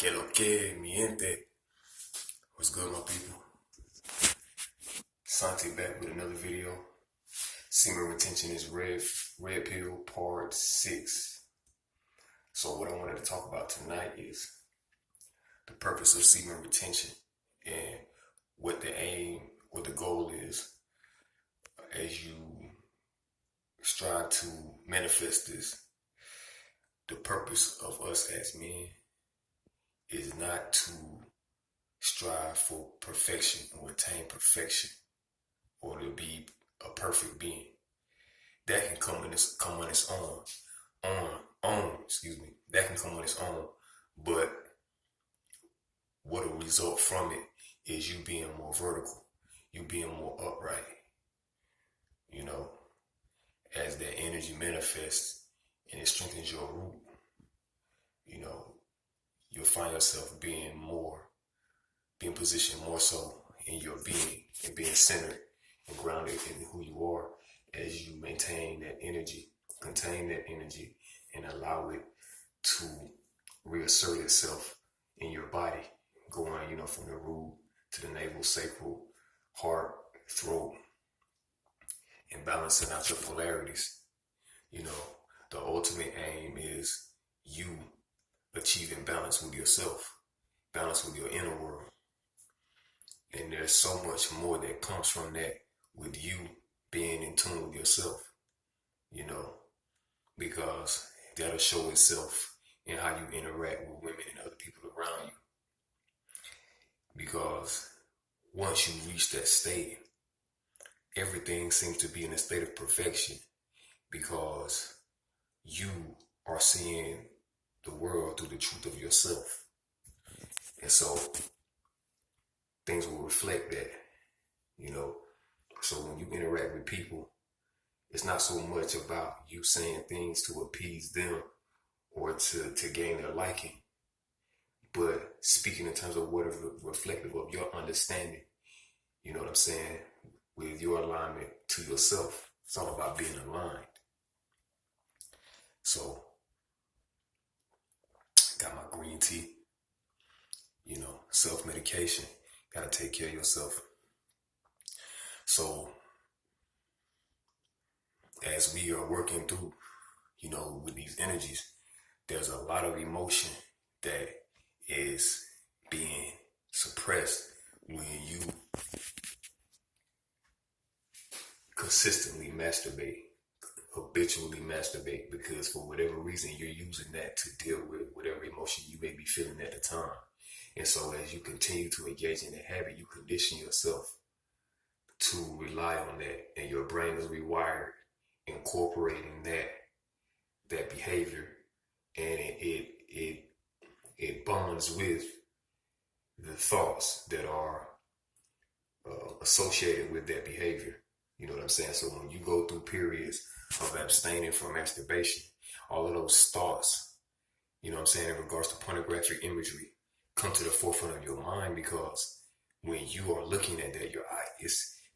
Que lo que, mi gente? What's good, my people? Santi back with another video. Semen retention is red pill part 6. So what I wanted to talk about tonight is the purpose of semen retention and what the aim or the goal is as you strive to manifest this. The purpose of us as men is not to strive for perfection or attain perfection or to be a perfect being. That can come on its own. That can come on its own. But what will result from it is you being more vertical, you being more upright. You know, as that energy manifests and it strengthens your root, you know, you'll find yourself being positioned more so in your being and being centered and grounded in who you are as you maintain that energy, contain that energy, and allow it to reassert itself in your body, going, from the root to the navel, sacral, heart, throat, and balancing out your polarities. The ultimate aim is you achieving balance with yourself, balance with your inner world. And there's so much more that comes from that with you being in tune with yourself, because that'll show itself in how you interact with women and other people around you. Because once you reach that state, everything seems to be in a state of perfection because you are seeing the world through the truth of yourself. And so things will reflect that, So when you interact with people, it's not so much about you saying things to appease them or to gain their liking, but speaking in terms of what is reflective of your understanding, you know what I'm saying, with your alignment to yourself. It's all about being aligned. So, got my green tea, self-medication. Gotta take care of yourself. So, as we are working through, with these energies, there's a lot of emotion that is being suppressed when you consistently masturbate, habitually masturbate, because for whatever reason you're using that to deal with whatever emotion you may be feeling at the time. And so as you continue to engage in that habit, you condition yourself to rely on that, and your brain is rewired incorporating that behavior, and it bonds with the thoughts that are associated with that behavior. You know what I'm saying? So when you go through periods of abstaining from masturbation, all of those thoughts, in regards to pornographic imagery, come to the forefront of your mind, because when you are looking at that,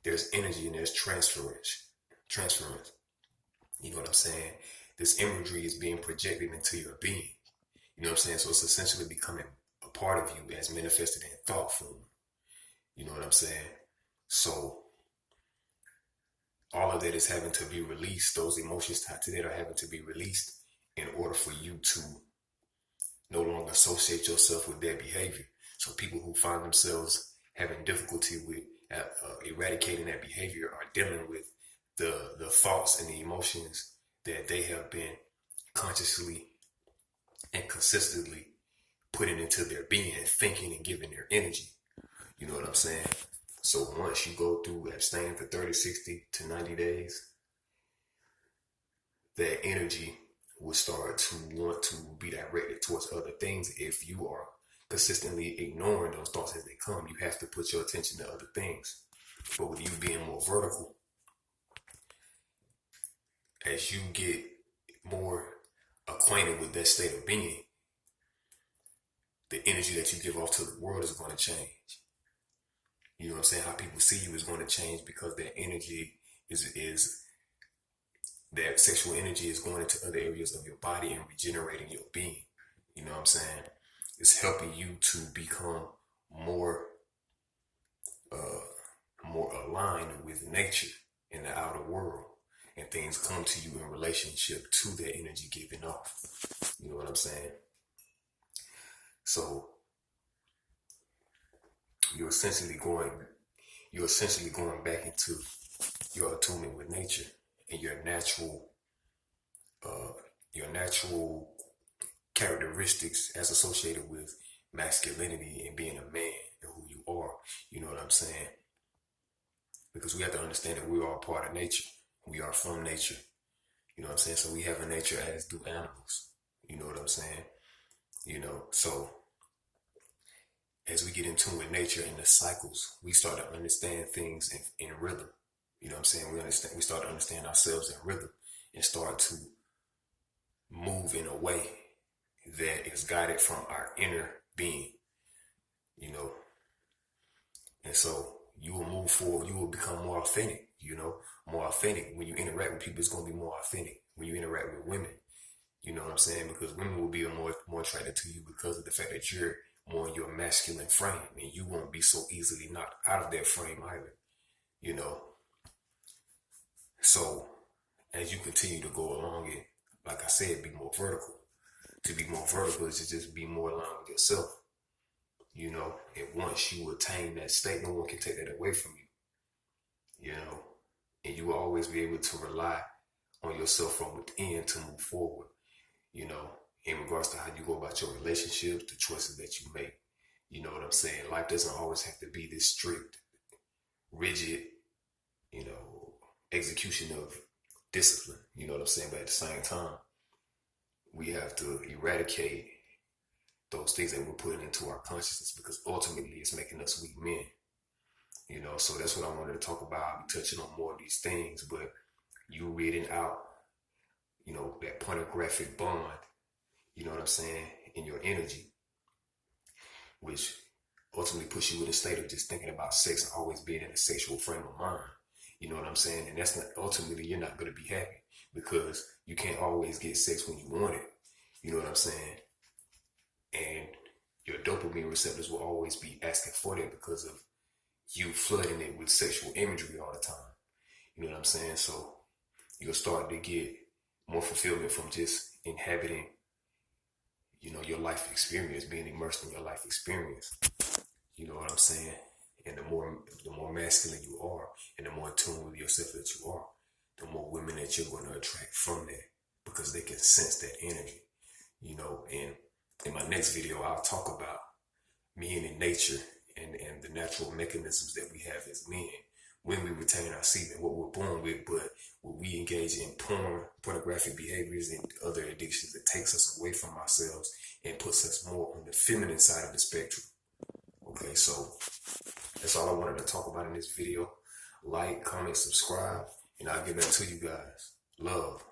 there's energy and there's transference. You know what I'm saying? This imagery is being projected into your being. You know what I'm saying? So it's essentially becoming a part of you as manifested in thought form. You know what I'm saying? So all of that is having to be released. Those emotions tied to that are having to be released in order for you to no longer associate yourself with that behavior. So people who find themselves having difficulty with eradicating that behavior are dealing with the thoughts and the emotions that they have been consciously and consistently putting into their being, thinking and giving their energy. You know what I'm saying? So once you go through abstaining for 30, 60 to 90 days, that energy will start to want to be directed towards other things. If you are consistently ignoring those thoughts as they come, you have to put your attention to other things. But with you being more vertical, as you get more acquainted with that state of being, the energy that you give off to the world is going to change. You know what I'm saying? How people see you is going to change, because that energy is that sexual energy is going into other areas of your body and regenerating your being. You know what I'm saying? It's helping you to become more more aligned with nature in the outer world, and things come to you in relationship to that energy giving off. You know what I'm saying? So you're essentially going you're essentially going back into your attunement with nature and uh, your natural characteristics as associated with masculinity and being a man and who you are. You know what I'm saying? Because we have to understand that we are a part of nature. We are from nature. You know what I'm saying? So we have a nature as do animals. You know what I'm saying? You know, so as we get in tune with nature and the cycles, we start to understand things in rhythm. You know what I'm saying? We start to understand ourselves in rhythm and start to move in a way that is guided from our inner being, you know. And so you will move forward, you will become more authentic, you know, more authentic. When you interact with people, it's gonna be more authentic. When you interact with women, you know what I'm saying? Because women will be more attracted to you because of the fact that you're more in your masculine frame, and you won't be so easily knocked out of that frame either, you know. So as you continue to go along it, like I said, be more vertical. To be more vertical is to just be more aligned with yourself, you know. And once you attain that state, no one can take that away from you, you know. And you will always be able to rely on yourself from within to move forward, you know, in regards to how you go about your relationships, the choices that you make. You know what I'm saying? Life doesn't always have to be this strict, rigid, you know, execution of discipline. You know what I'm saying? But at the same time, we have to eradicate those things that we're putting into our consciousness, because ultimately it's making us weak men. You know, so that's what I wanted to talk about. I'll be touching on more of these things, but you reading out, you know, that pornographic bond, you know what I'm saying, in your energy, which ultimately puts you in a state of just thinking about sex and always being in a sexual frame of mind. You know what I'm saying? And that's not, ultimately, you're not going to be happy because you can't always get sex when you want it. You know what I'm saying? And your dopamine receptors will always be asking for that because of you flooding it with sexual imagery all the time. You know what I'm saying? So you'll start to get more fulfillment from just inhabiting, you know, your life experience, being immersed in your life experience. You know what I'm saying? And the more masculine you are, and the more in tune with yourself that you are, the more women that you're going to attract from that, because they can sense that energy. You know, and in my next video, I'll talk about men in nature and the natural mechanisms that we have as men when we retain our semen, what we're born with, but when we engage in pornographic behaviors and other addictions, that takes us away from ourselves and puts us more on the feminine side of the spectrum. Okay, so that's all I wanted to talk about in this video. Like, comment, subscribe, and I'll get back to you guys. Love.